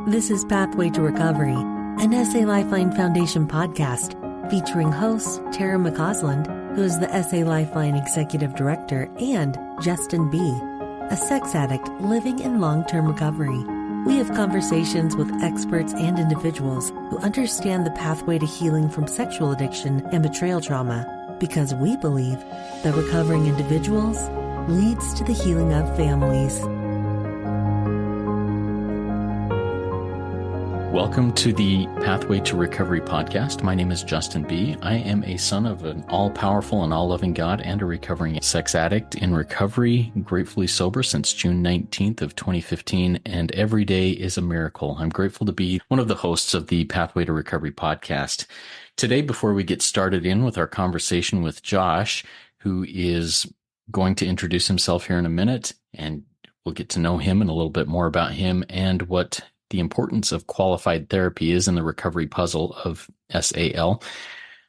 This is Pathway to Recovery, an SA Lifeline Foundation podcast featuring hosts Tara McCausland, who is the SA Lifeline Executive Director, and Justin B., a sex addict living in long-term recovery. We have conversations with experts and individuals who understand the pathway to healing from sexual addiction and betrayal trauma, because we believe that recovering individuals leads to the healing of families. Welcome to the Pathway to Recovery podcast. My name is Justin B. I am a son of an all-powerful and all-loving God and a recovering sex addict in recovery, gratefully sober since June 19th of 2015, and every day is a miracle. I'm grateful to be one of the hosts of the Pathway to Recovery podcast. Today, before we get started in with our conversation with Josh, who is going to introduce himself here in a minute, and we'll get to know him and a little bit more about him and what the importance of qualified therapy is in the recovery puzzle of SAL.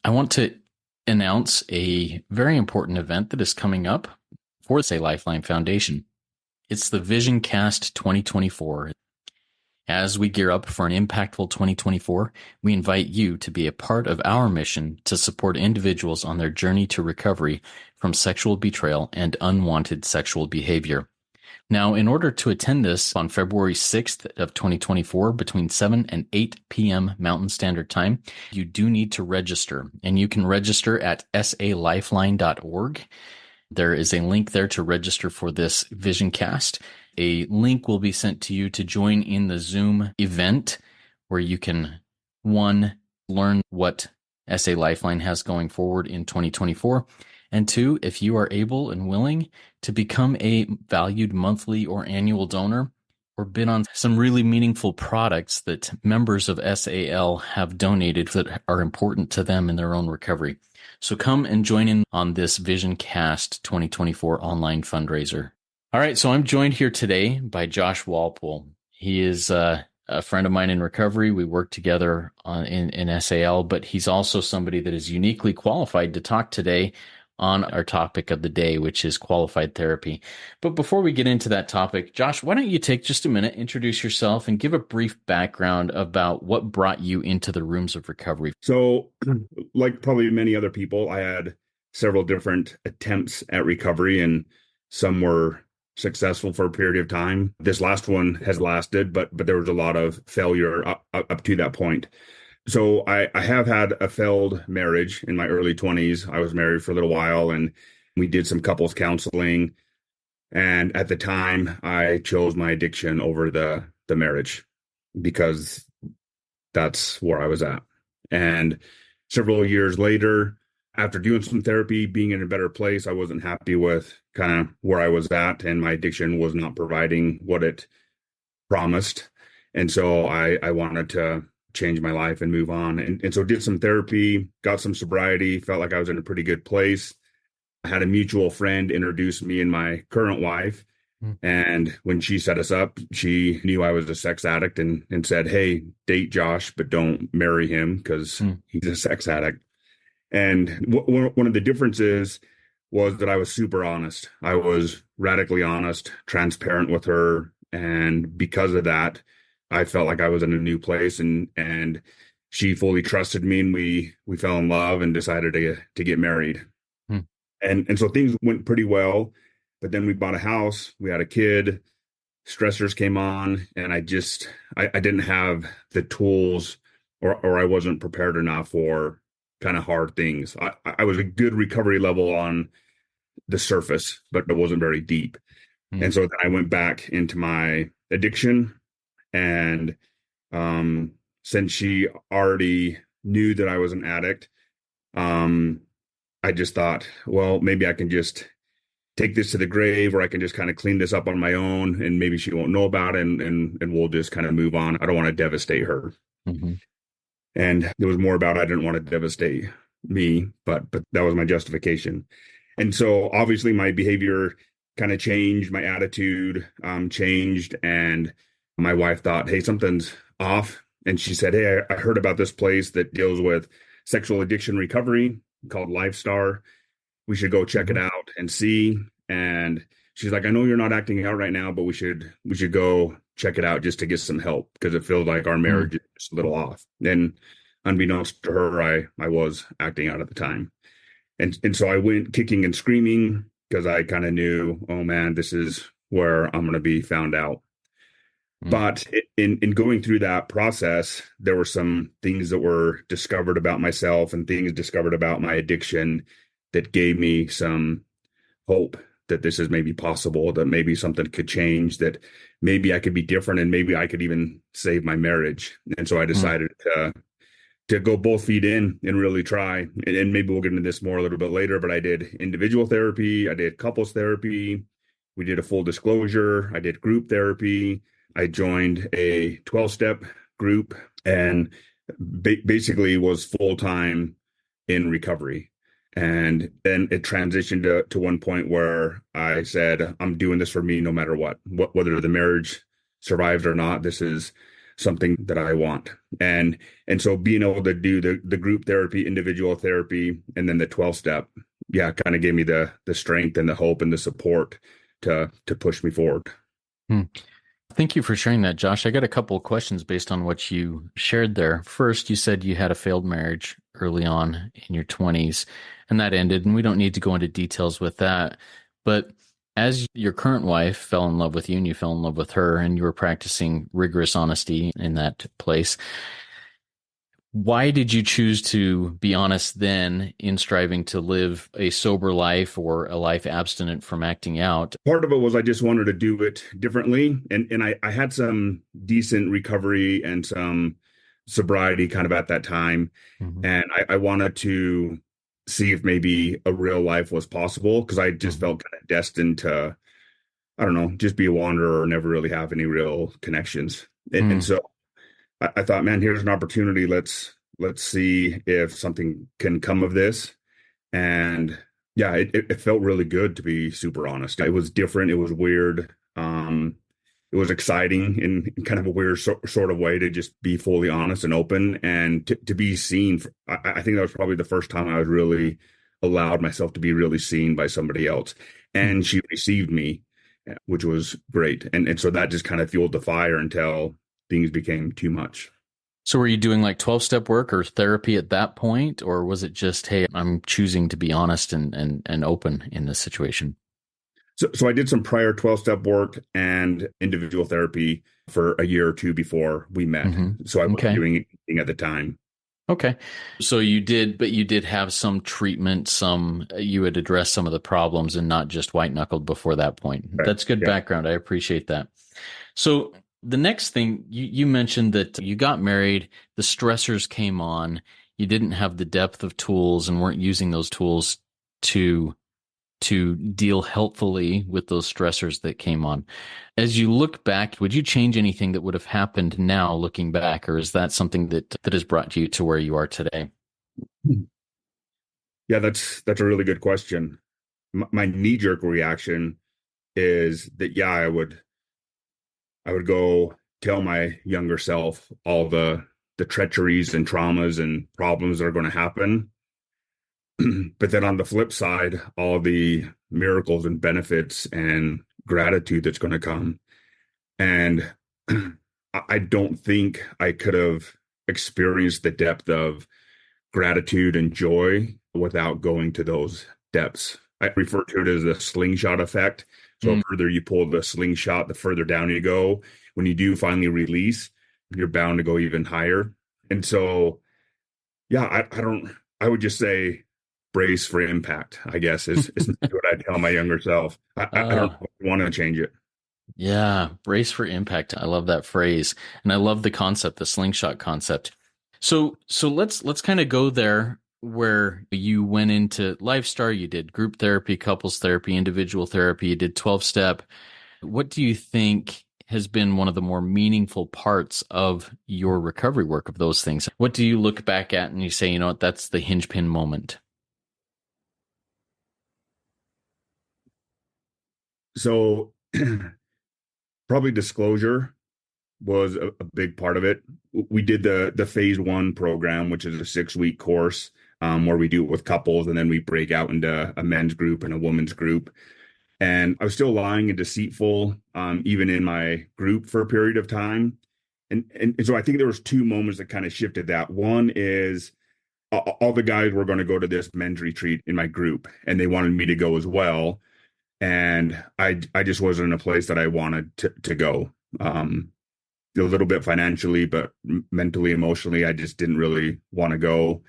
I want to announce a very important event that is coming up for the SA Lifeline Foundation. It's the Vision Cast 2024. As we gear up for an impactful 2024, we invite you to be a part of our mission to support individuals on their journey to recovery from sexual betrayal and unwanted sexual behavior. Now, in order to attend this on February 6th of 2024 between 7 and 8 p.m. Mountain Standard Time, you do need to register, and you can register at salifeline.org. There is a link there to register for this VisionCast. A link will be sent to you to join in the Zoom event where you can, one, learn what SA Lifeline has going forward in 2024, and two, if you are able and willing to become a valued monthly or annual donor or bid on some really meaningful products that members of SAL have donated that are important to them in their own recovery. So come and join in on this VisionCast 2024 online fundraiser. All right, so I'm joined here today by Josh Walpole. He is a friend of mine in recovery. We work together in SAL, but he's also somebody that is uniquely qualified to talk today on our topic of the day, which is qualified therapy. But before we get into that topic, Josh, why don't you take just a minute, introduce yourself, and give a brief background about what brought you into the rooms of recovery? So, like probably many other people, I had several different attempts at recovery, and some were successful for a period of time. This last one has lasted, but there was a lot of failure up to that point. So I have had a failed marriage in my early 20s. I was married for a little while, and we did some couples counseling. And at the time, I chose my addiction over the marriage because that's where I was at. And several years later, after doing some therapy, being in a better place, I wasn't happy with kind of where I was at, and my addiction was not providing what it promised. And so I wanted to change my life and move on. And so did some therapy, got some sobriety, felt like I was in a pretty good place. I had a mutual friend introduce me and my current wife. And when she set us up, she knew I was a sex addict and said, "Hey, date Josh, but don't marry him because he's a sex addict." And one of the differences was that I was super honest. I was radically honest, transparent with her. And because of that, I felt like I was in a new place, and she fully trusted me, and we fell in love and decided to get married. And so things went pretty well, but then we bought a house, we had a kid, stressors came on, and I didn't have the tools or I wasn't prepared enough for kind of hard things. I was a good recovery level on the surface, but it wasn't very deep. And so then I went back into my addiction. And since she already knew that I was an addict, I just thought, well, maybe I can just take this to the grave, or I can just kind of clean this up on my own, and maybe she won't know about it, and we'll just kind of move on. I don't want to devastate her. And it was more about I didn't want to devastate me, but that was my justification. And so obviously my behavior kind of changed, my attitude changed, and my wife thought, "Hey, something's off." And she said, "Hey, I heard about this place that deals with sexual addiction recovery called LifeStar. We should go check it out and see." and she's like, I know you're not acting out right now, but we should go check it out just to get some help because it feels like our marriage is just a little off. And unbeknownst to her, I was acting out at the time. And so I went kicking and screaming because I kind of knew, oh man, this is where I'm going to be found out. But in going through that process, there were some things that were discovered about myself and things discovered about my addiction that gave me some hope that this is maybe possible, that maybe something could change, that maybe I could be different, and maybe I could even save my marriage. And so I decided to go both feet in and really try. And maybe we'll get into this more a little bit later, but I did individual therapy, I did couples therapy, we did a full disclosure, I did group therapy. I joined a 12-step group and basically was full-time in recovery. And then it transitioned to one point where I said, I'm doing this for me no matter what, whether the marriage survives or not. This is something that I want. And so being able to do the group therapy, individual therapy, and then the 12-step, kind of gave me the strength and the hope and the support to push me forward. Thank you for sharing that, Josh. I got a couple of questions based on what you shared there. First, you said you had a failed marriage early on in your 20s, and that ended, and we don't need to go into details with that. But as your current wife fell in love with you and you fell in love with her, and you were practicing rigorous honesty in that place, why did you choose to be honest then in striving to live a sober life or a life abstinent from acting out? Part of it was I just wanted to do it differently. And I had some decent recovery and some sobriety kind of at that time. Mm-hmm. And I wanted to see if maybe a real life was possible because I just felt kind of destined to, I don't know, just be a wanderer or never really have any real connections. And so I thought, man, here's an opportunity. Let's see if something can come of this. And it felt really good, to be super honest. It was different. It was weird. It was exciting in kind of a weird sort of way to just be fully honest and open and to be seen. I think that was probably the first time I was really allowed myself to be really seen by somebody else. And she received me, which was great. And so that just kind of fueled the fire until things became too much. So were you doing like 12-step work or therapy at that point? Or was it just, hey, I'm choosing to be honest and open in this situation? So I did some prior 12-step work and individual therapy for a year or two before we met. Mm-hmm. So I wasn't doing anything at the time. Okay. So you did have some treatment, you had addressed some of the problems and not just white knuckled before that point. Right. That's good background. I appreciate that. So the next thing, you mentioned that you got married, the stressors came on, you didn't have the depth of tools and weren't using those tools to deal helpfully with those stressors that came on. As you look back, would you change anything that would have happened now looking back, or is that something that has brought you to where you are today? Yeah, that's a really good question. My knee-jerk reaction is that, I would go tell my younger self all the treacheries and traumas and problems that are going to happen. But then on the flip side, all the miracles and benefits and gratitude that's going to come. And I don't think I could have experienced the depth of gratitude and joy without going to those depths. I refer to it as the slingshot effect. So the further you pull the slingshot, the further down you go. When you do finally release, you're bound to go even higher. And so, I would just say, brace for impact, I guess, is what I tell my younger self. I don't want to change it. Yeah, brace for impact. I love that phrase. And I love the concept, the slingshot concept. So let's kind of go there where you went into LifeStar, you did group therapy, couples therapy, individual therapy, you did 12-step. What do you think has been one of the more meaningful parts of your recovery work of those things? What do you look back at and you say, you know what, that's the hinge pin moment? So probably disclosure was a big part of it. We did the phase 1 program, which is a 6-week course where we do it with couples and then we break out into a men's group and a women's group. And I was still lying and deceitful, even in my group for a period of time. And so I think there was two moments that kind of shifted that. One is all the guys were going to go to this men's retreat in my group, and they wanted me to go as well. And I just wasn't in a place that I wanted to go. A little bit financially, but mentally, emotionally, I just didn't really want to go.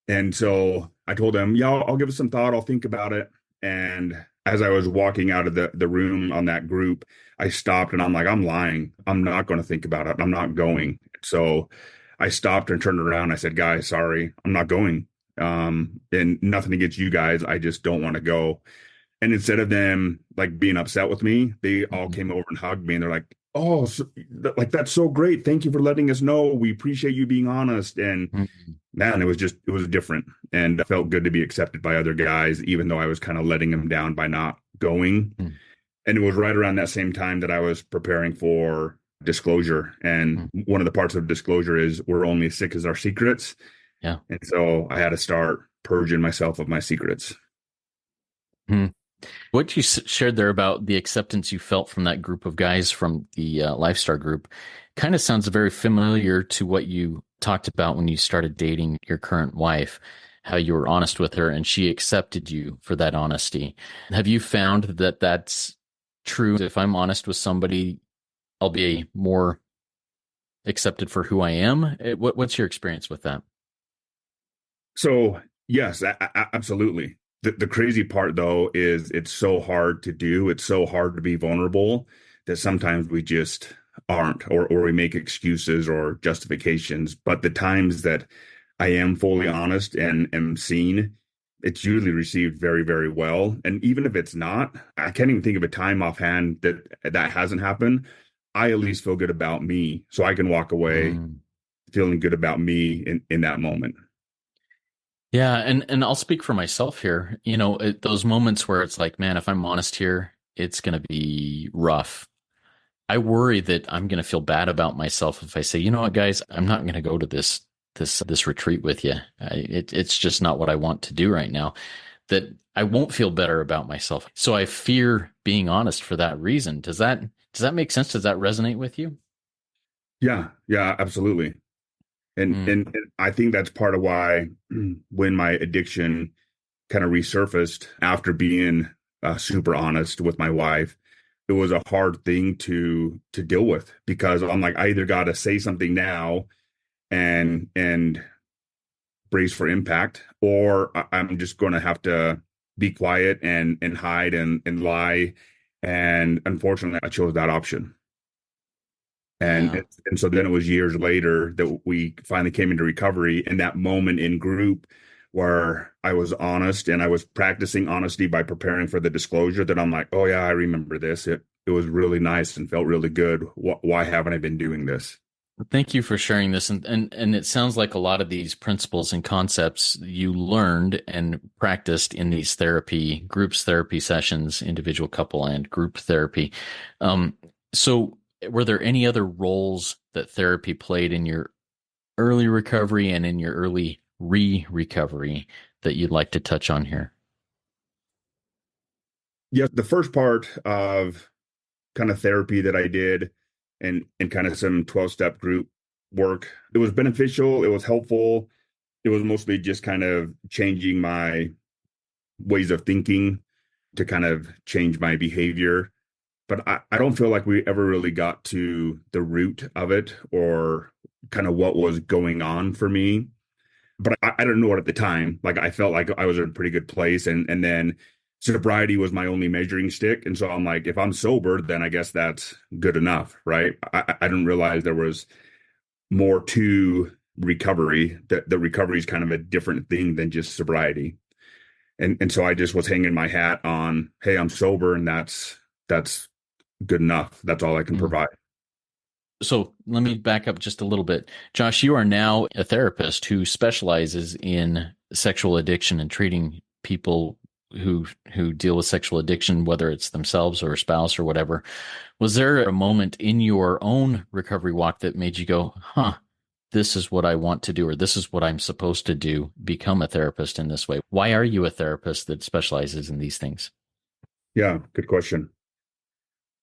And so I told them, yeah, I'll give it some thought. I'll think about it. And as I was walking out of the room on that group, I stopped and I'm like, I'm lying. I'm not going to think about it. I'm not going. So I stopped and turned around. I said, guys, sorry, I'm not going. And nothing against you guys. I just don't want to go. And instead of them like being upset with me, they all came over and hugged me. And they're like, oh, like, that's so great. Thank you for letting us know. We appreciate you being honest. And man, it was different. And it felt good to be accepted by other guys, even though I was kind of letting them down by not going. And it was right around that same time that I was preparing for disclosure. And one of the parts of disclosure is we're only as sick as our secrets. Yeah. And so I had to start purging myself of my secrets. What you shared there about the acceptance you felt from that group of guys from the Lifestar group kind of sounds very familiar to what you talked about when you started dating your current wife, how you were honest with her and she accepted you for that honesty. Have you found that that's true? If I'm honest with somebody, I'll be more accepted for who I am. What's your experience with that? So yes, absolutely. The crazy part, though, is it's so hard to do. It's so hard to be vulnerable that sometimes we just aren't, or we make excuses or justifications. But the times that I am fully honest and am seen, it's usually received very, very well. And even if it's not, I can't even think of a time offhand that hasn't happened. I at least feel good about me, so I can walk away feeling good about me in that moment. Yeah, and I'll speak for myself here. You know, those moments where it's like, man, if I'm honest here, it's going to be rough. I worry that I'm going to feel bad about myself if I say, you know what, guys, I'm not going to go to this retreat with you. It's just not what I want to do right now. That I won't feel better about myself. So I fear being honest for that reason. Does that make sense? Does that resonate with you? Yeah, absolutely. And I think that's part of why when my addiction kind of resurfaced after being super honest with my wife, it was a hard thing to deal with, because I'm like, I either got to say something now and brace for impact, or I'm just going to have to be quiet and hide and lie. And unfortunately, I chose that option. And so then it was years later that we finally came into recovery, and that moment in group where I was honest and I was practicing honesty by preparing for the disclosure, that I'm like, oh yeah, I remember this. It was really nice and felt really good. Why haven't I been doing this? Thank you for sharing this. And it sounds like a lot of these principles and concepts you learned and practiced in these groups therapy sessions, individual, couple, and group therapy. So were there any other roles that therapy played in your early recovery and in your early recovery that you'd like to touch on here? Yeah, the first part of kind of therapy that I did and kind of some 12-step group work, it was beneficial. It was helpful. It was mostly just kind of changing my ways of thinking to kind of change my behavior. But I don't feel like we ever really got to the root of it, or kind of what was going on for me. But I don't know it at the time. Like, I felt like I was in a pretty good place. And then sobriety was my only measuring stick. And so I'm like, if I'm sober, then I guess that's good enough, right? I didn't realize there was more to recovery, that the recovery is kind of a different thing than just sobriety. And so I just was hanging my hat on, hey, I'm sober, and that's good enough. That's all I can provide. So let me back up just a little bit. Josh, you are now a therapist who specializes in sexual addiction and treating people who deal with sexual addiction, whether it's themselves or a spouse or whatever. Was there a moment in your own recovery walk that made you go, this is what I want to do, or this is what I'm supposed to do, become a therapist in this way? Why are you a therapist that specializes in these things? Yeah, good question.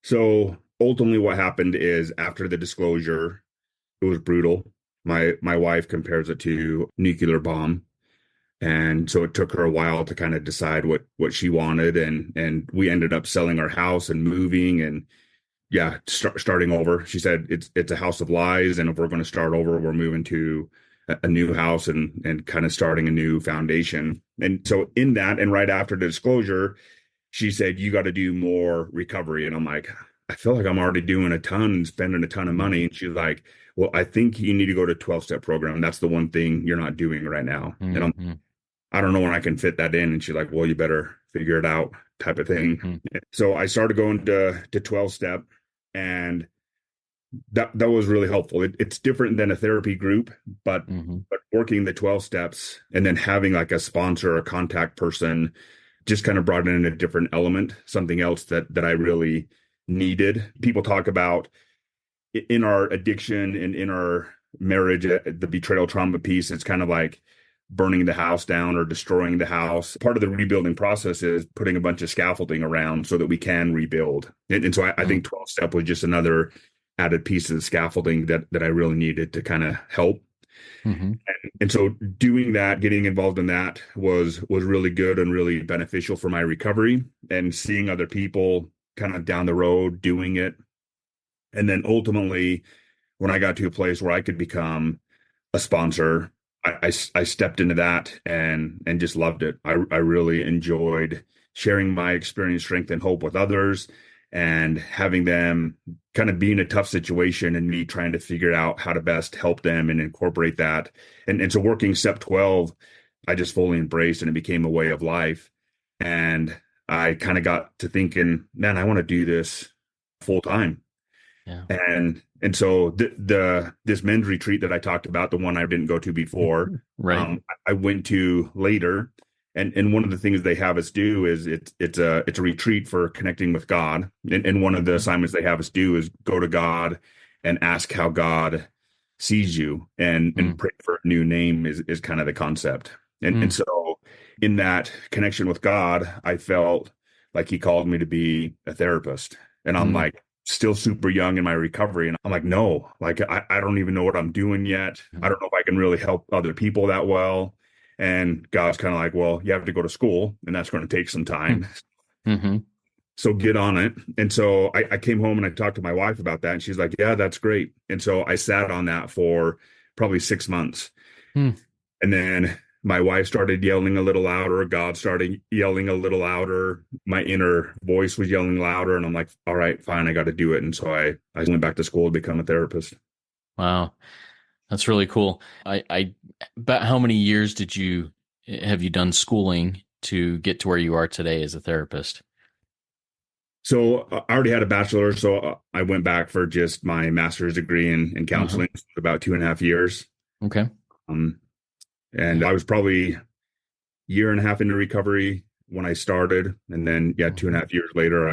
So ultimately what happened is after the disclosure, it was brutal. My wife compares it to nuclear bomb. And so it took her a while to kind of decide what she wanted, and we ended up selling our house and moving, and yeah, starting over. She said it's a house of lies, and if we're going to start over, we're moving to a new house and kind of starting a new foundation. And so in that, and right after the disclosure, she said, you got to do more recovery. And I'm like, I feel like I'm already doing a ton and spending a ton of money. And she's like, well, I think you need to go to 12-step program. That's the one thing you're not doing right now. And Mm-hmm. I don't know when I can fit that in. And she's like, well, you better figure it out, type of thing. Mm-hmm. So I started going to 12-step, and that was really helpful. It's different than a therapy group, but Mm-hmm. working the 12 steps and then having like a sponsor, a contact person, just kind of brought in a different element, something else that I really needed. People talk about in our addiction and in our marriage, the betrayal trauma piece. It's kind of like burning the house down or destroying the house. Part of the rebuilding process is putting a bunch of scaffolding around so that we can rebuild. And so I think 12 step was just another added piece of the scaffolding that I really needed to kind of help. Mm-hmm. And so doing that, getting involved in that was really good and really beneficial for my recovery, and seeing other people kind of down the road doing it. And then ultimately, when I got to a place where I could become a sponsor, I stepped into that and just loved it. I really enjoyed sharing my experience, strength, and hope with others, and having them kind of be in a tough situation and me trying to figure out how to best help them and incorporate that. And so working step 12, I just fully embraced, and it became a way of life. And I kind of got to thinking, man, I want to do this full time. Yeah. And so this men's retreat that I talked about, the one I didn't go to before, Right. I went to later. And one of the things they have us do is it's a retreat for connecting with God. And one of the assignments they have us do is go to God and ask how God sees you, and Mm. pray for a new name is kind of the concept. And Mm. so in that connection with God, I felt like he called me to be a therapist. And I'm Mm. like, still super young in my recovery. And I'm like, no, like I don't even know what I'm doing yet. I Mm. don't know if I can really help other people that well. And God's kind of like, well, you have to go to school, and that's going to take some time. Mm-hmm. So get on it. And so I came home and I talked to my wife about that. And she's like, yeah, that's great. And so I sat on that for probably 6 months. Mm. And then my wife started yelling a little louder. God started yelling a little louder. My inner voice was yelling louder. And I'm like, all right, fine, I got to do it. And so I went back to school to become a therapist. Wow. That's really cool. I about how many years have you done schooling to get to where you are today as a therapist? So I already had a bachelor. So I went back for just my master's degree in Uh-huh. counseling, about 2.5 years. Okay. Um, and Yeah. I was probably year and a half into recovery when I started. And then, yeah, two and a Mhm. half years later,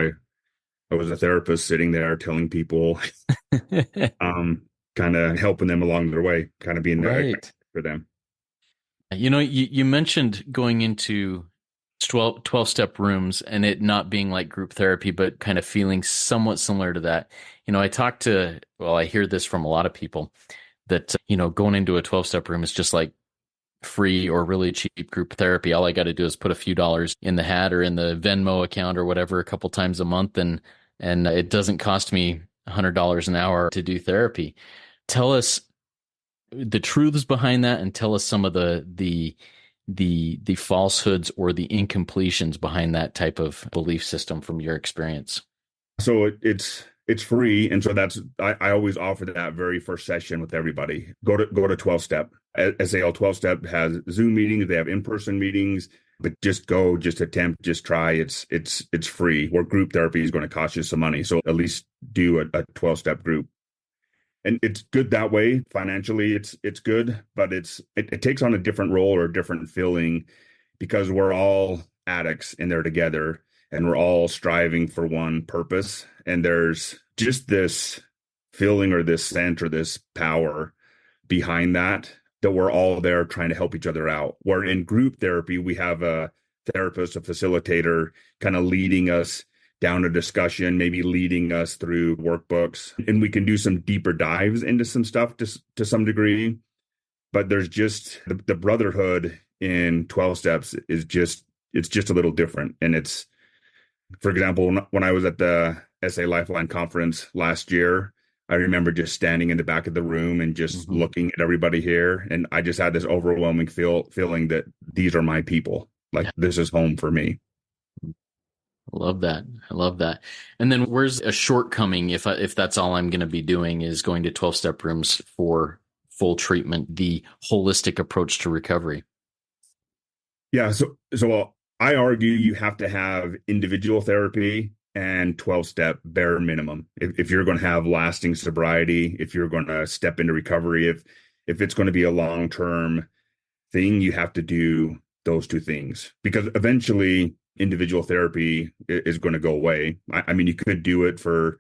I was a therapist sitting there telling people, um, kind of helping them along their way, kind of being there Right. for them. You mentioned going into 12 step rooms and it not being like group therapy, but kind of feeling somewhat similar to that. I hear this from a lot of people that, going into a 12-step room is just like free or really cheap group therapy. All I got to do is put a few dollars in the hat or in the Venmo account or whatever a couple times a month, and it doesn't cost me $100 an hour to do therapy. Tell us the truths behind that, and tell us some of the falsehoods or the incompletions behind that type of belief system from your experience. So it's free, and so I always offer that very first session with everybody. Go to 12-step. SAL 12-step has Zoom meetings, they have in-person meetings, but just go, just attempt, just try. It's free. Where group therapy is going to cost you some money, so at least do a 12-step group. And it's good that way. Financially, it's good, but it takes on a different role or a different feeling, because we're all addicts in there together, and we're all striving for one purpose. And there's just this feeling or this sense or this power behind that we're all there trying to help each other out. Where in group therapy, we have a therapist, a facilitator, kind of leading us down a discussion, maybe leading us through workbooks. And we can do some deeper dives into some stuff to some degree. But there's just the brotherhood in 12 steps is it's just a little different. And it's, for example, when I was at the SA Lifeline conference last year, I remember just standing in the back of the room and just looking at everybody here. And I just had this overwhelming feeling that these are my people. Like, this is home for me. I love that. I love that. And then where's a shortcoming if that's all I'm going to be doing is going to 12-step rooms for full treatment, the holistic approach to recovery? Yeah. So I argue you have to have individual therapy and 12-step bare minimum. If you're going to have lasting sobriety, if you're going to step into recovery, if it's going to be a long-term thing, you have to do those two things, because eventually individual therapy is going to go away. I mean, you could do it for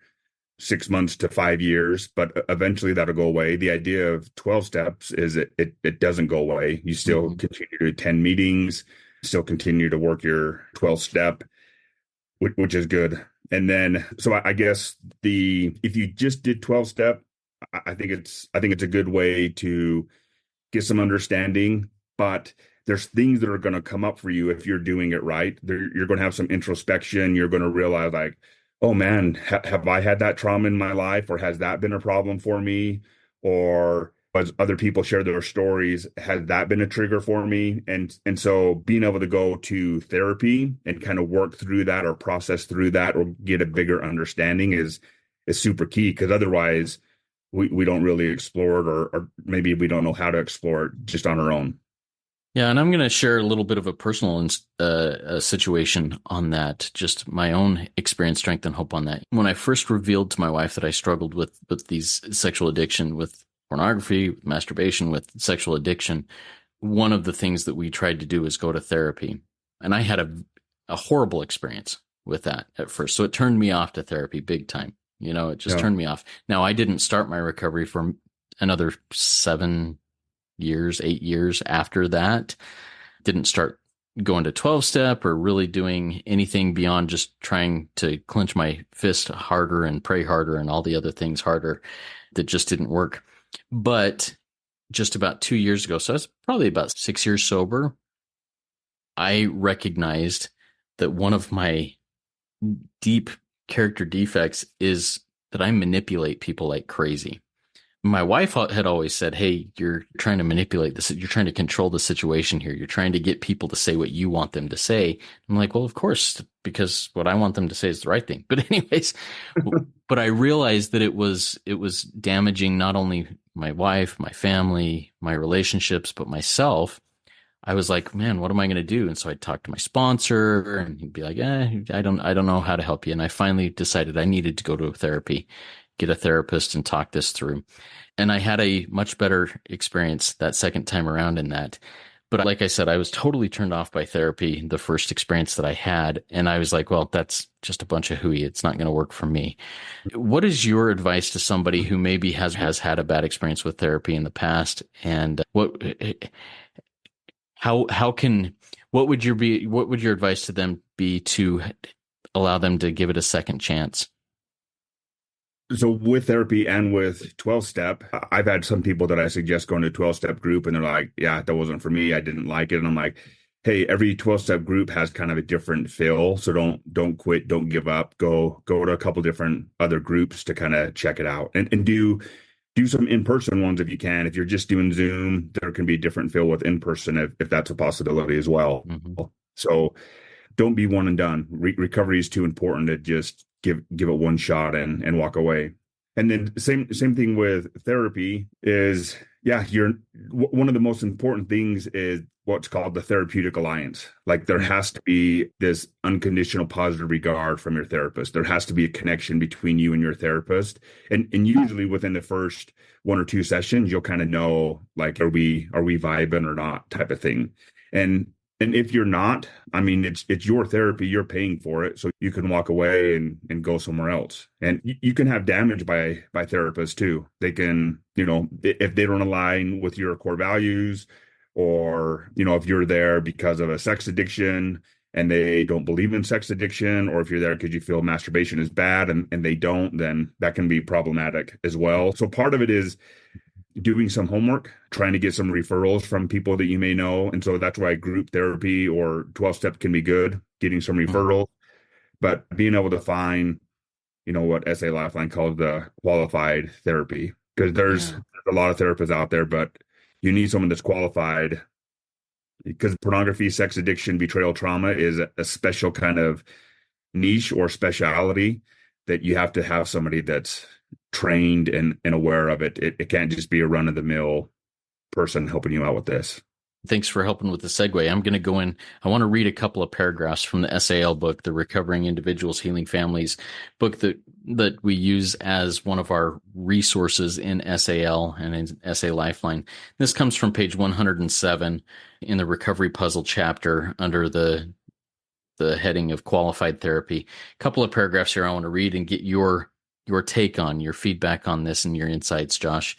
6 months to 5 years, but eventually that'll go away. The idea of 12 steps is it doesn't go away. You still continue to attend meetings, still continue to work your 12 step, which is good. And then, so I guess if you just did 12 step, I think it's a good way to get some understanding, but there's things that are going to come up for you if you're doing it right. You're going to have some introspection. You're going to realize, like, oh man, have I had that trauma in my life, or has that been a problem for me? Or as other people share their stories, has that been a trigger for me? And so being able to go to therapy and kind of work through that or process through that or get a bigger understanding is super key, because otherwise we don't really explore it, or maybe we don't know how to explore it just on our own. Yeah, and I'm going to share a little bit of a personal situation on that, just my own experience, strength, and hope on that. When I first revealed to my wife that I struggled with these sexual addiction, with pornography, with masturbation, with sexual addiction, one of the things that we tried to do is go to therapy. And I had a horrible experience with that at first. So it turned me off to therapy big time. It just turned me off. Now, I didn't start my recovery for another 8 years after that. Didn't start going to 12-step or really doing anything beyond just trying to clench my fist harder and pray harder and all the other things harder that just didn't work. But just about 2 years ago, so I was probably about 6 years sober, I recognized that one of my deep character defects is that I manipulate people like crazy. My wife had always said, hey, you're trying to manipulate this. You're trying to control the situation here. You're trying to get people to say what you want them to say. I'm like, well, of course, because what I want them to say is the right thing. But anyways, but I realized that it was damaging not only my wife, my family, my relationships, but myself. I was like, man, what am I going to do? And so I'd talk to my sponsor and he'd be like, I don't know how to help you. And I finally decided I needed to go to therapy, get a therapist and talk this through. And I had a much better experience that second time around in that. But like I said, I was totally turned off by therapy the first experience that I had. And I was like, well, that's just a bunch of hooey. It's not going to work for me. What is your advice to somebody who maybe has had a bad experience with therapy in the past? And what would your advice to them be to allow them to give it a second chance? So with therapy and with 12-step, I've had some people that I suggest going to a 12-step group and they're like, yeah, that wasn't for me. I didn't like it. And I'm like, hey, every 12-step group has kind of a different feel. So don't quit. Don't give up. Go to a couple different other groups to kind of check it out and do some in-person ones if you can. If you're just doing Zoom, there can be a different feel with in-person if that's a possibility as well. Mm-hmm. So don't be one and done. Recovery is too important to just give it one shot and walk away. And then same thing with therapy is, one of the most important things is what's called the therapeutic alliance. Like, there has to be this unconditional positive regard from your therapist. There has to be a connection between you and your therapist. And usually within the first 1 or 2 sessions, you'll kind of know, like, are we vibing or not, type of thing. And if you're not, I mean, it's your therapy, you're paying for it, so you can walk away and go somewhere else. And you can have damage by therapists too. They can, if they don't align with your core values, or, if you're there because of a sex addiction and they don't believe in sex addiction, or if you're there because you feel masturbation is bad and they don't, then that can be problematic as well. So part of it is doing some homework, trying to get some referrals from people that you may know. And so that's why group therapy or 12 step can be good, getting some referrals, but being able to find, what SA Lifeline calls the qualified therapy, because there's a lot of therapists out there, but you need someone that's qualified, because pornography, sex addiction, betrayal, trauma is a special kind of niche or speciality that you have to have somebody that's trained and aware of it. It can't just be a run-of-the-mill person helping you out with this. Thanks for helping with the segue. I'm going to go in. I want to read a couple of paragraphs from the SAL book, the Recovering Individuals, Healing Families book that we use as one of our resources in SAL and in SA Lifeline. This comes from page 107 in the Recovery Puzzle chapter under the heading of Qualified Therapy. A couple of paragraphs here I want to read and get your take on, your feedback on this and your insights, Josh.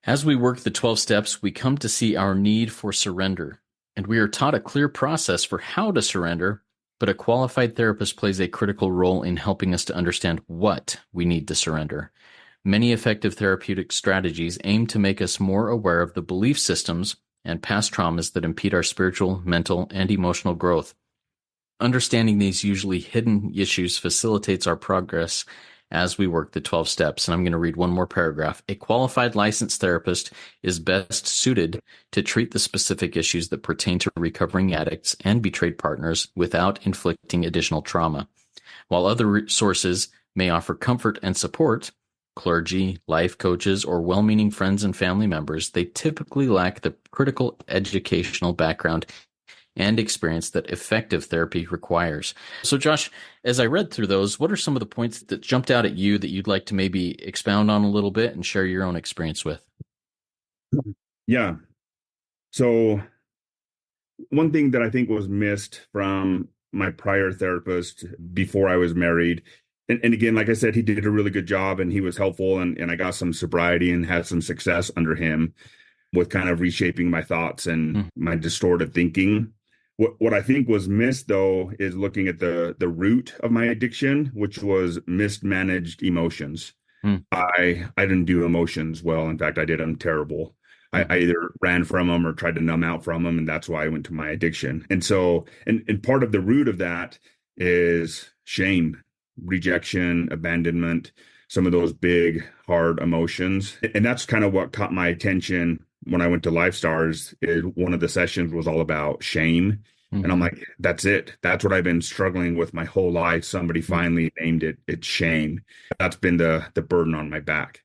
As we work the 12 steps, we come to see our need for surrender, and we are taught a clear process for how to surrender, but a qualified therapist plays a critical role in helping us to understand what we need to surrender. Many effective therapeutic strategies aim to make us more aware of the belief systems and past traumas that impede our spiritual, mental, and emotional growth. Understanding these usually hidden issues facilitates our progress as we work the 12 steps. And I'm going to read one more paragraph. A qualified licensed therapist is best suited to treat the specific issues that pertain to recovering addicts and betrayed partners without inflicting additional trauma. While other sources may offer comfort and support, clergy, life coaches, or well-meaning friends and family members, they typically lack the critical educational background and experience that effective therapy requires. So Josh, as I read through those, what are some of the points that jumped out at you that you'd like to maybe expound on a little bit and share your own experience with? Yeah. So one thing that I think was missed from my prior therapist before I was married, and again, like I said, he did a really good job and he was helpful, and I got some sobriety and had some success under him with kind of reshaping my thoughts and my distorted thinking. What I think was missed, though, is looking at the root of my addiction, which was mismanaged emotions. I didn't do emotions well. In fact, I did them terrible. I either ran from them or tried to numb out from them, and that's why I went to my addiction. And so, and part of the root of that is shame, rejection, abandonment, some of those big, hard emotions. And that's kind of what caught my attention when I went to LifeStars. One of the sessions was all about shame. And I'm like, that's it. That's what I've been struggling with my whole life. Somebody finally named it. It's shame. That's been the burden on my back.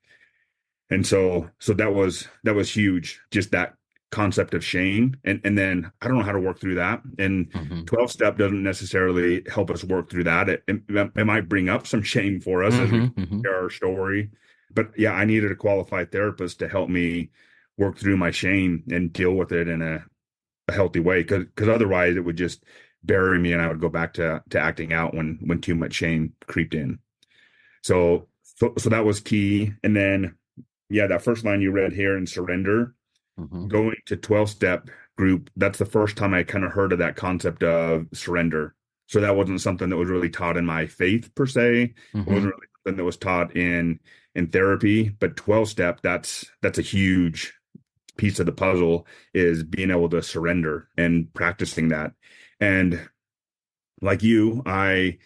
And so that was huge. Just that concept of shame. And then I don't know how to work through that. And 12 step doesn't necessarily help us work through that. It might bring up some shame for us as we share our story. But yeah, I needed a qualified therapist to help me work through my shame and deal with it in a healthy way, because otherwise it would just bury me and I would go back to acting out when too much shame creeped in. So that was key. And then, yeah, that first line you read here in surrender, going to 12-step group, that's the first time I kind of heard of that concept of surrender. So that wasn't something that was really taught in my faith per se. It wasn't really something that was taught in therapy, but 12-step, that's a huge piece of the puzzle, is being able to surrender and practicing that. And like you, I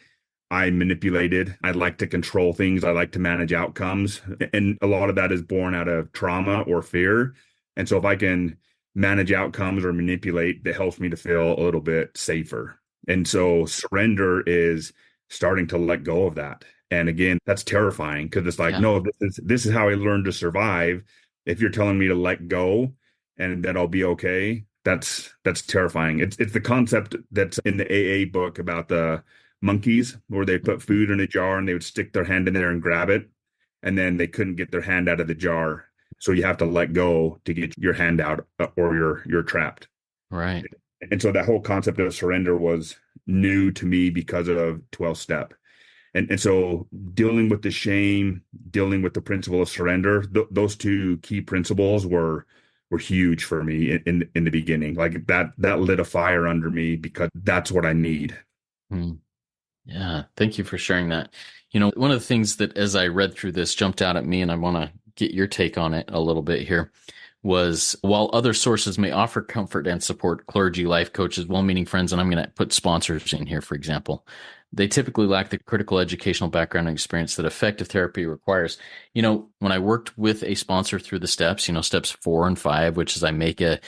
manipulated. I like to control things. I like to manage outcomes. And a lot of that is born out of trauma or fear. And so if I can manage outcomes or manipulate, that helps me to feel a little bit safer. And so surrender is starting to let go of that. And again, that's terrifying, because it's like, no, this is how I learned to survive. If you're telling me to let go and that I'll be okay, that's terrifying. It's the concept that's in the AA book about the monkeys, where they put food in a jar and they would stick their hand in there and grab it, and then they couldn't get their hand out of the jar. So you have to let go to get your hand out, or you're trapped. Right. And so that whole concept of surrender was new to me because of 12-step. And so dealing with the shame, dealing with the principle of surrender, those two key principles were were huge for me in the beginning. Like that lit a fire under me because that's what I need. Hmm. Yeah, thank you for sharing that. One of the things that as I read through this jumped out at me, and I want to get your take on it a little bit here, was while other sources may offer comfort and support, clergy, life coaches, well-meaning friends, and I'm going to put sponsors in here, for example, they typically lack the critical educational background and experience that effective therapy requires. When I worked with a sponsor through the steps, steps 4 and 5, which is I make a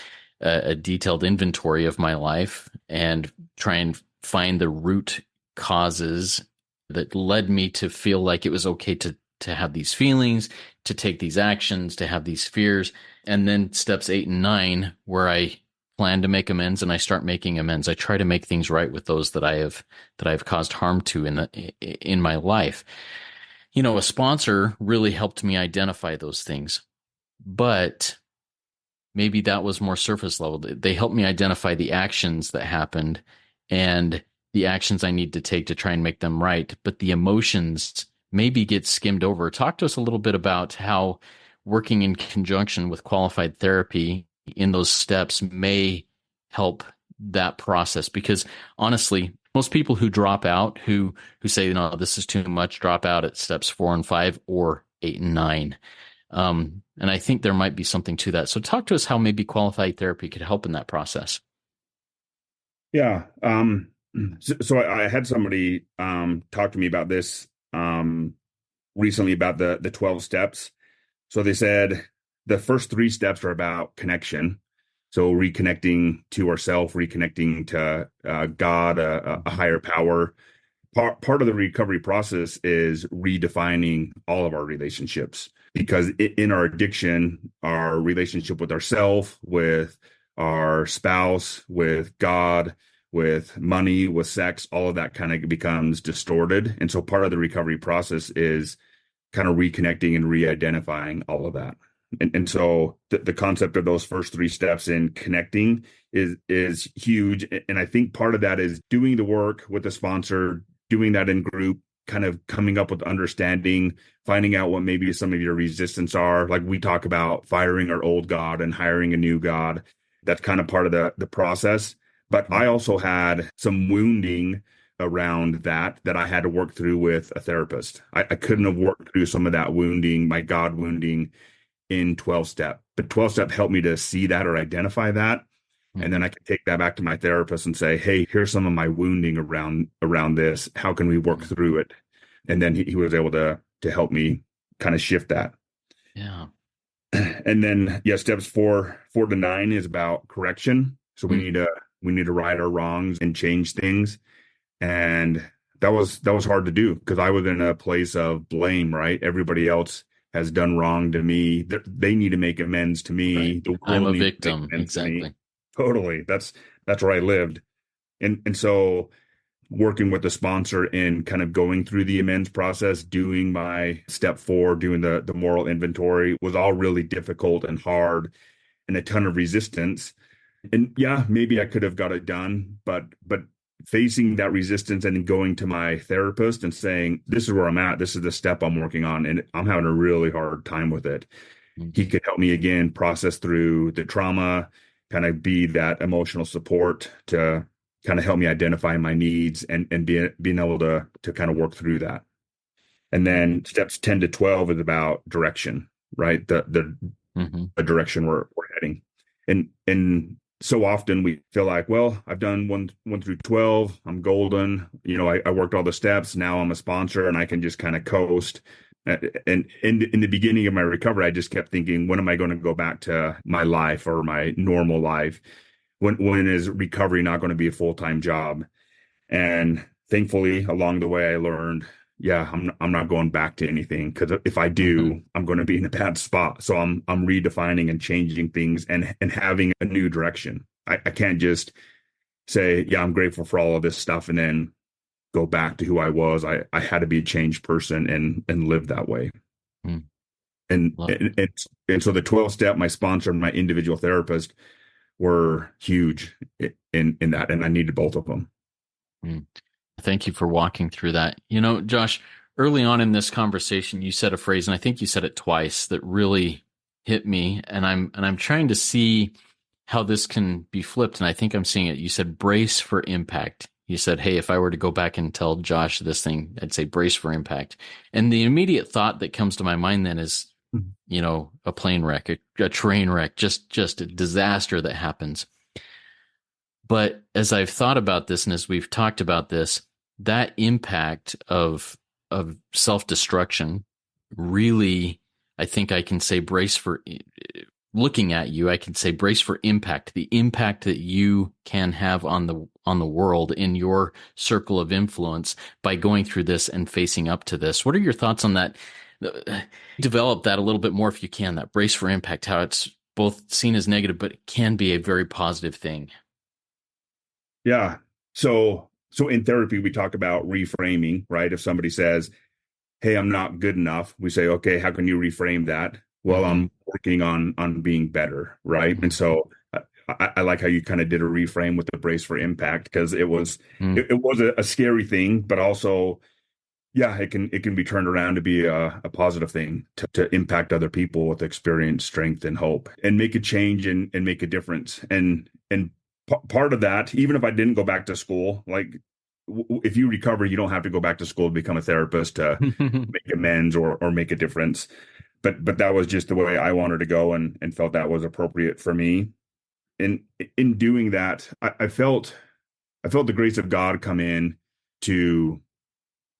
detailed inventory of my life and try and find the root causes that led me to feel like it was okay to have these feelings, to take these actions, to have these fears. And then steps 8 and 9, where I plan to make amends and I start making amends. I try to make things right with those that I have caused harm to in my life. A sponsor really helped me identify those things, but maybe that was more surface level. They helped me identify the actions that happened and the actions I need to take to try and make them right. But the emotions maybe get skimmed over. Talk to us a little bit about how working in conjunction with qualified therapy in those steps may help that process. Because honestly, most people who drop out, who say, no, this is too much, drop out at steps 4 and 5 or 8 and 9. And I think there might be something to that. So talk to us how maybe qualified therapy could help in that process. Yeah. So I had somebody talk to me about this recently about the 12 steps. So they said the first 3 steps are about connection. So reconnecting to ourself, reconnecting to God, a higher power. Part of the recovery process is redefining all of our relationships, because in our addiction, our relationship with ourself, with our spouse, with God, with money, with sex, all of that kind of becomes distorted. And so part of the recovery process is kind of reconnecting and re-identifying all of that. And so the concept of those first 3 steps in connecting is huge. And I think part of that is doing the work with the sponsor, doing that in group, kind of coming up with understanding, finding out what maybe some of your resistance are. Like we talk about firing our old God and hiring a new God. That's kind of part of the process. But I also had some wounding around that I had to work through with a therapist. I couldn't have worked through some of that wounding, my God wounding, in 12-step. But 12-step helped me to see that or identify that. And then I can take that back to my therapist and say, hey, here's some of my wounding around this. How can we work through it? And then he was able to help me kind of shift that. Yeah. And then, yeah, steps 4 to 9 is about correction. So we need to right our wrongs and change things. And that was hard to do because I was in a place of blame, right? Everybody else has done wrong to me. They need to make amends to me. Right. The world I'm a needs to victim. make amends to me. Exactly. Totally. That's where I lived. And so working with the sponsor and kind of going through the amends process, doing my step 4, doing the moral inventory was all really difficult and hard and a ton of resistance. And yeah, maybe I could have got it done, but facing that resistance and then going to my therapist and saying, this is where I'm at, this is the step I'm working on, and I'm having a really hard time with it. He could help me again process through the trauma, kind of be that emotional support to kind of help me identify my needs and being able to kind of work through that. And then steps 10 to 12 is about direction, right? The direction we're heading. And so often we feel like, well, I've done 1 through 12, I'm golden. I worked all the steps. Now I'm a sponsor and I can just kind of coast. And in the beginning of my recovery, I just kept thinking, when am I going to go back to my life or my normal life? When is recovery not going to be a full-time job? And thankfully, along the way, I learned, yeah, I'm not going back to anything, because if I do, I'm going to be in a bad spot. So I'm redefining and changing things and having a new direction. I can't just say, yeah, I'm grateful for all of this stuff and then go back to who I was. I had to be a changed person and live that way. And so the 12-step, my sponsor and my individual therapist were huge in that, and I needed both of them. Thank you for walking through that. Josh, early on in this conversation, you said a phrase, and I think you said it twice, that really hit me, and I'm trying to see how this can be flipped. And I think I'm seeing it. You said brace for impact. You said, hey, if I were to go back and tell Josh this thing, I'd say brace for impact. And the immediate thought that comes to my mind then is, a plane wreck, a train wreck, just a disaster that happens. But as I've thought about this, and as we've talked about this, that impact of self-destruction really, I think I can say brace for, looking at you, I can say brace for impact, the impact that you can have on the world in your circle of influence by going through this and facing up to this. What are your thoughts on that? Develop that a little bit more if you can, that brace for impact, how it's both seen as negative, but it can be a very positive thing. Yeah. So in therapy, we talk about reframing, right? If somebody says, hey, I'm not good enough, we say, okay, how can you reframe that? Well, I'm working on being better, right? And so I like how you kind of did a reframe with the brace for impact, because it was a scary thing, but also, yeah, it can be turned around to be a positive thing to impact other people with experience, strength, and hope, and make a change and make a difference. And part of that, even if I didn't go back to school, like if you recover, you don't have to go back to school to become a therapist to make amends or make a difference. But that was just the way I wanted to go and felt that was appropriate for me. And in doing that, I felt the grace of God come in to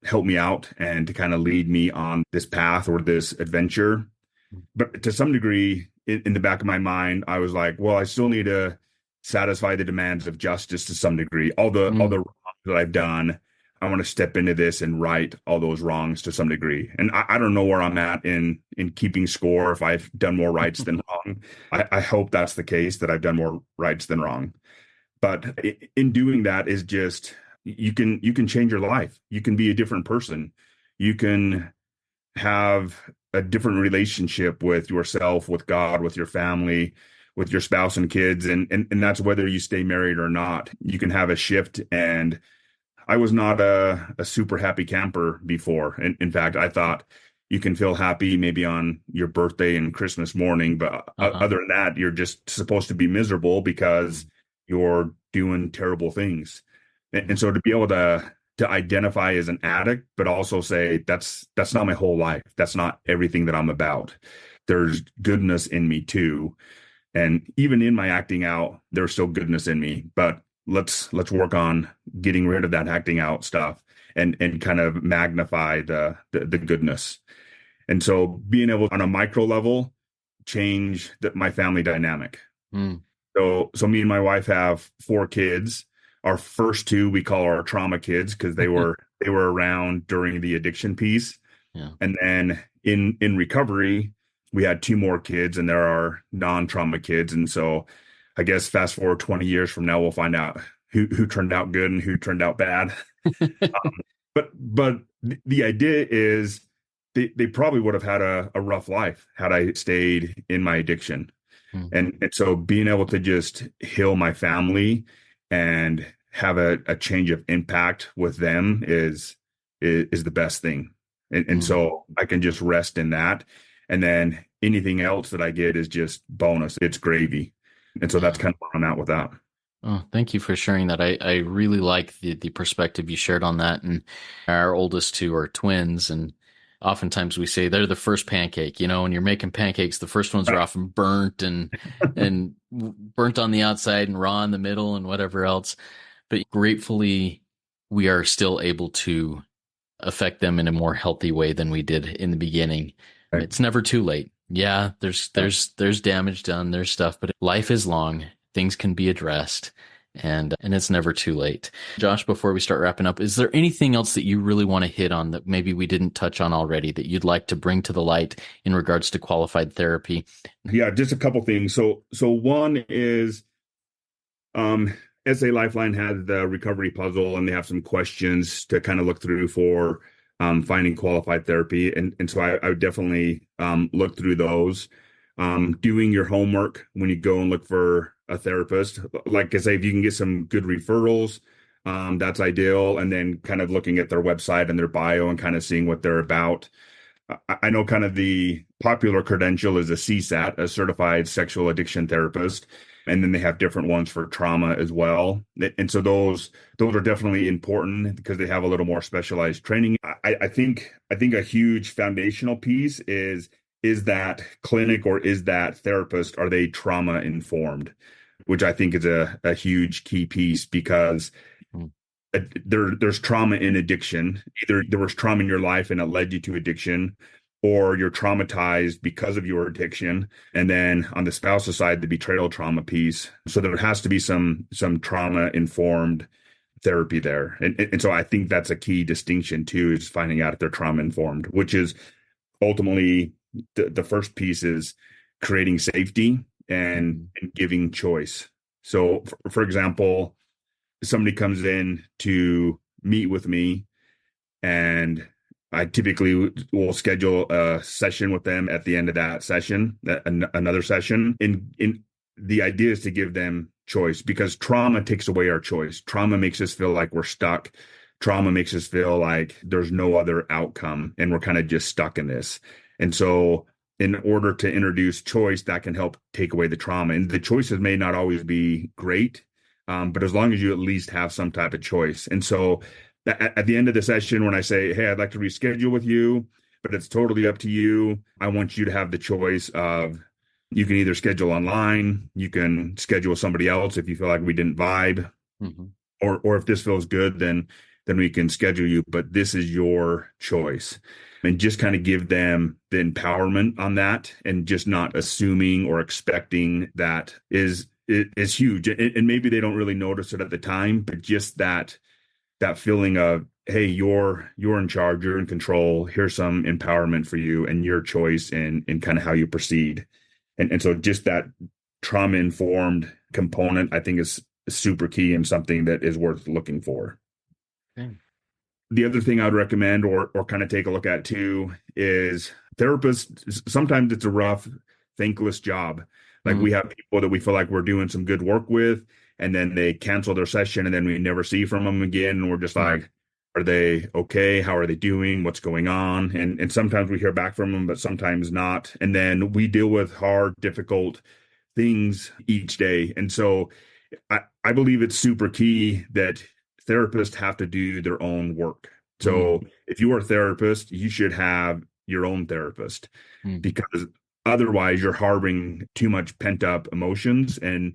help me out and to kind of lead me on this path or this adventure. But to some degree, in the back of my mind, I was like, well, I still need to satisfy the demands of justice to some degree. All the wrongs that I've done, I want to step into this and right all those wrongs to some degree. And I don't know where I'm at in keeping score, if I've done more rights than wrong. I hope that's the case, that I've done more rights than wrong. But in doing that is just, you can change your life. You can be a different person. You can have a different relationship with yourself, with God, with your family, with your spouse and kids. And that's whether you stay married or not. You can have a shift. And I was not a super happy camper before. In fact, I thought you can feel happy maybe on your birthday and Christmas morning, but other than that, you're just supposed to be miserable because you're doing terrible things. And so to be able to identify as an addict, but also say, that's not my whole life. That's not everything that I'm about. There's goodness in me too. And even in my acting out, there's still goodness in me, but let's work on getting rid of that acting out stuff and kind of magnify the goodness. And so being able on a micro level, change my family dynamic. So me and my wife have 4 kids. Our first 2 we call our trauma kids because they were around during the addiction piece. Yeah. And then in recovery, we had 2 more kids, and there are non-trauma kids. And so I guess fast forward 20 years from now, we'll find out who turned out good and who turned out bad. But the idea is they probably would have had a rough life had I stayed in my addiction. And so being able to just heal my family and have a change of impact with them is the best thing. And so I can just rest in that. And then anything else that I get is just bonus. It's gravy. And so that's kind of where I'm at with that. Oh, thank you for sharing that. I really like the perspective you shared on that. And our oldest 2 are twins. And oftentimes we say they're the first pancake. When you're making pancakes, the first ones are often burnt and burnt on the outside and raw in the middle and whatever else. But gratefully, we are still able to affect them in a more healthy way than we did in the beginning. Right. It's never too late. Yeah, there's damage done, there's stuff, but life is long. Things can be addressed, and it's never too late. Josh, before we start wrapping up, is there anything else that you really want to hit on that maybe we didn't touch on already that you'd like to bring to the light in regards to qualified therapy? Yeah, just a couple things. So one is, SA Lifeline has the recovery puzzle, and they have some questions to kind of look through for finding qualified therapy. And so I would definitely look through those. Doing your homework when you go and look for a therapist. Like I say, if you can get some good referrals, that's ideal. And then kind of looking at their website and their bio and kind of seeing what they're about. I know kind of the popular credential is a CSAT, a certified sexual addiction therapist. And then they have different ones for trauma as well. And so those are definitely important because they have a little more specialized training. I think a huge foundational piece is that clinic or is that therapist, are they trauma informed? Which I think is a huge key piece because there's trauma in addiction. Either there was trauma in your life and it led you to addiction, or you're traumatized because of your addiction. And then on the spousal side, the betrayal trauma piece. So there has to be some trauma informed therapy there. And so I think that's a key distinction too, is finding out if they're trauma informed, which is ultimately the first piece is creating safety and giving choice. So for example, somebody comes in to meet with me, and I typically will schedule a session with them at the end of that session, another session. In the idea is to give them choice, because trauma takes away our choice. Trauma makes us feel like we're stuck. Trauma makes us feel like there's no other outcome and we're kind of just stuck in this. And so in order to introduce choice, that can help take away the trauma. And the choices may not always be great, but as long as you at least have some type of choice. And so at the end of the session, when I say, hey, I'd like to reschedule with you, but it's totally up to you, I want you to have the choice of, you can either schedule online, you can schedule with somebody else if you feel like we didn't vibe, or if this feels good, then we can schedule you, but this is your choice. And just kind of give them the empowerment on that, and just not assuming or expecting that is huge. And maybe they don't really notice it at the time, but just that feeling of, hey, you're in charge, you're in control, here's some empowerment for you and your choice in kind of how you proceed. And so just that trauma informed component, I think, is super key and something that is worth looking for. Okay. The other thing I'd recommend or kind of take a look at too is therapists. Sometimes it's a rough, thankless job. Like we have people that we feel like we're doing some good work with, and then they cancel their session, and then we never see from them again. And we're just like, are they okay? How are they doing? What's going on? And sometimes we hear back from them, but sometimes not. And then we deal with hard, difficult things each day. And so I believe it's super key that therapists have to do their own work. So if you are a therapist, you should have your own therapist, because otherwise you're harboring too much pent up emotions. And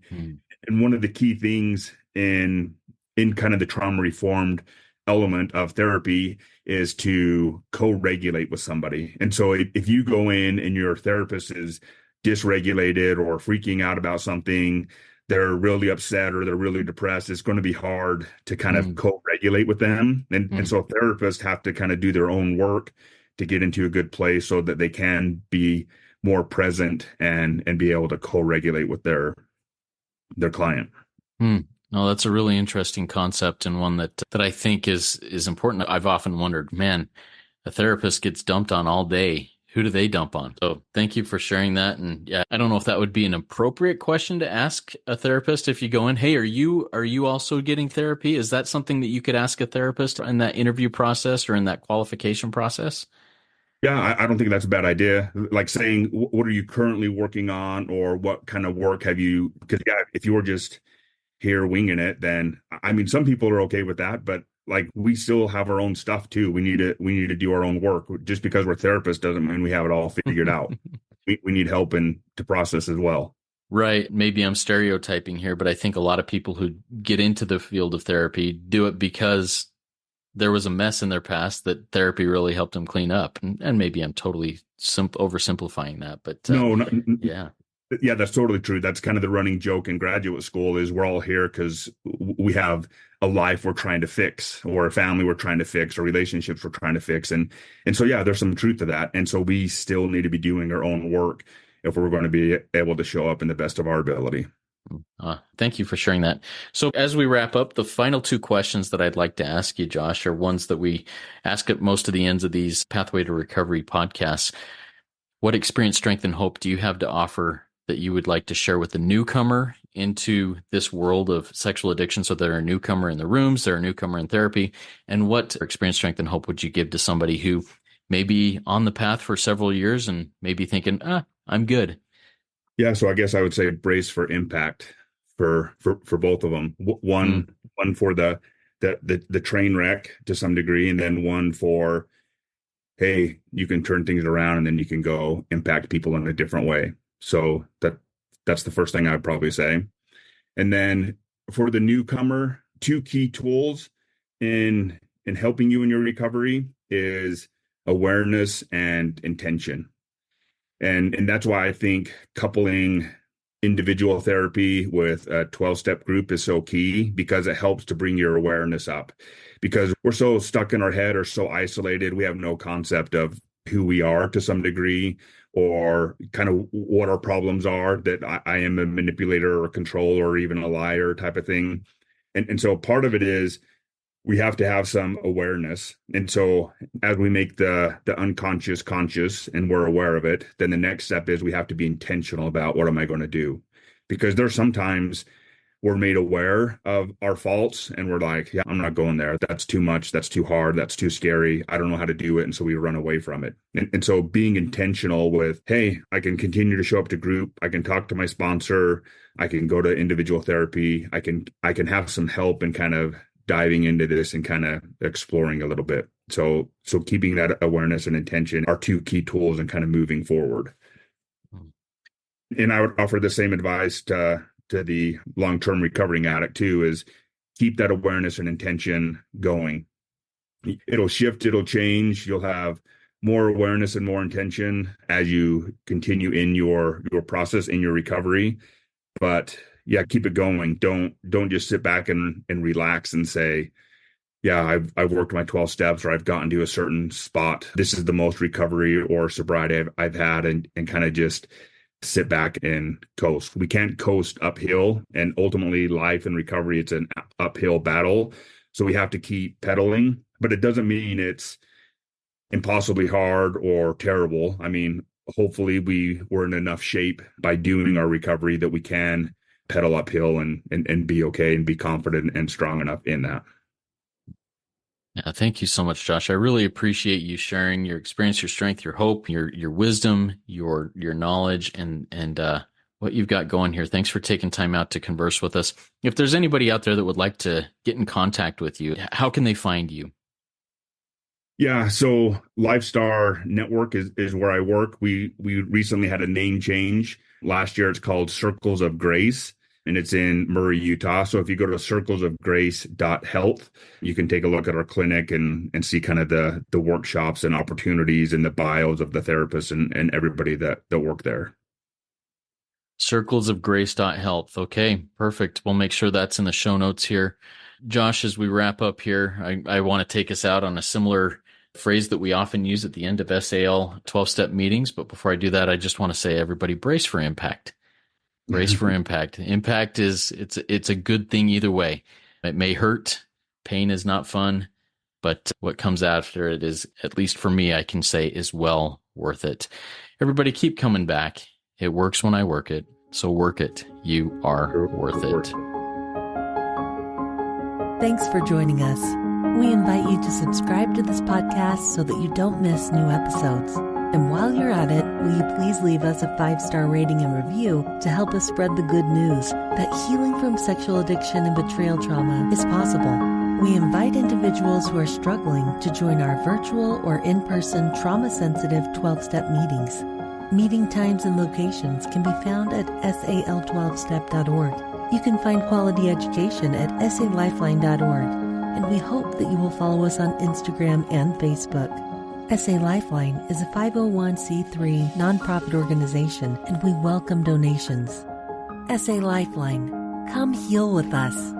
one of the key things in kind of the trauma reformed element of therapy is to co-regulate with somebody. And so if you go in and your therapist is dysregulated or freaking out about something, they're really upset or they're really depressed, it's going to be hard to kind of co-regulate with them. And so therapists have to kind of do their own work to get into a good place so that they can be more present and be able to co-regulate with their client. No, that's a really interesting concept, and one that I think is important. I've often wondered, man, a therapist gets dumped on all day. Who do they dump on? So thank you for sharing that. And yeah, I don't know if that would be an appropriate question to ask a therapist if you go in, hey, are you also getting therapy? Is that something that you could ask a therapist in that interview process or in that qualification process? Yeah, I don't think that's a bad idea. Like saying, what are you currently working on, or what kind of work have you? Because if you were just here winging it, then I mean, some people are okay with that, but like we still have our own stuff too. We need to do our own work. Just because we're therapists doesn't mean we have it all figured out. We need help to process as well. Right. Maybe I'm stereotyping here, but I think a lot of people who get into the field of therapy do it because there was a mess in their past that therapy really helped them clean up. And maybe I'm totally oversimplifying that, but yeah. Yeah, that's totally true. That's kind of the running joke in graduate school is we're all here because we have a life we're trying to fix, or a family we're trying to fix, or relationships we're trying to fix. And so, yeah, there's some truth to that. And so we still need to be doing our own work if we're going to be able to show up in the best of our ability. Thank you for sharing that. So as we wrap up, the final two questions that I'd like to ask you, Josh, are ones that we ask at most of the ends of these Pathway to Recovery podcasts. What experience, strength, and hope do you have to offer that you would like to share with the newcomer into this world of sexual addiction? So they're a newcomer in the rooms, they're a newcomer in therapy. And what experience, strength, and hope would you give to somebody who maybe on the path for several years and maybe thinking, I'm good. Yeah, so I guess I would say brace for impact for both of them. One for the train wreck to some degree, and then one for, hey, you can turn things around and then you can go impact people in a different way. So that's the first thing I would probably say. And then for the newcomer, 2 key tools in helping you in your recovery is awareness and intention. And that's why I think coupling individual therapy with a 12-step group is so key, because it helps to bring your awareness up. Because we're so stuck in our head or so isolated, we have no concept of who we are to some degree, or kind of what our problems are, that I am a manipulator or a controller or even a liar type of thing. And so part of it is we have to have some awareness. And so as we make the unconscious conscious and we're aware of it, then the next step is we have to be intentional about, what am I going to do? Because there's sometimes we're made aware of our faults and we're like, yeah, I'm not going there. That's too much. That's too hard. That's too scary. I don't know how to do it. And so we run away from it. And so being intentional with, hey, I can continue to show up to group. I can talk to my sponsor. I can go to individual therapy. I can have some help in kind of diving into this and kind of exploring a little bit. So keeping that awareness and intention are 2 key tools in kind of moving forward. And I would offer the same advice to the long-term recovering addict too, is keep that awareness and intention going. It'll shift, it'll change. You'll have more awareness and more intention as you continue in your process, in your recovery. But yeah, keep it going. Don't just sit back and relax and say, yeah, I've worked my 12 steps, or I've gotten to a certain spot. This is the most recovery or sobriety I've had, and kind of just sit back and coast. We can't coast uphill, and ultimately life and recovery, it's an uphill battle. So we have to keep pedaling, but it doesn't mean it's impossibly hard or terrible. I mean, hopefully we're in enough shape by doing our recovery that we can pedal uphill and be okay and be confident and strong enough in that. Yeah, thank you so much, Josh. I really appreciate you sharing your experience, your strength, your hope, your wisdom, your knowledge, and what you've got going here. Thanks for taking time out to converse with us. If there's anybody out there that would like to get in contact with you, how can they find you? Yeah, so Lifestar Network is where I work. We recently had a name change. Last year it's called Circles of Grace, and it's in Murray, Utah. So if you go to circlesofgrace.health, you can take a look at our clinic and see kind of the workshops and opportunities and the bios of the therapists and everybody that work there. Circlesofgrace.health. Okay, perfect. We'll make sure that's in the show notes here. Josh, as we wrap up here, I want to take us out on a similar phrase that we often use at the end of SAL 12-step meetings. But before I do that, I just want to say, everybody, brace for impact. Brace for impact. Impact it's a good thing either way. It may hurt. Pain is not fun, but what comes after it is, at least for me, I can say, is well worth it. Everybody, keep coming back. It works when I work it. So work it. You are worth it. Thanks for joining us. We invite you to subscribe to this podcast so that you don't miss new episodes. And while you're at it, will you please leave us a 5-star rating and review to help us spread the good news that healing from sexual addiction and betrayal trauma is possible. We invite individuals who are struggling to join our virtual or in-person trauma-sensitive 12-step meetings. Meeting times and locations can be found at sal12step.org. You can find quality education at salifeline.org. And we hope that you will follow us on Instagram and Facebook. SA Lifeline is a 501c3 nonprofit organization, and we welcome donations. SA Lifeline, come heal with us.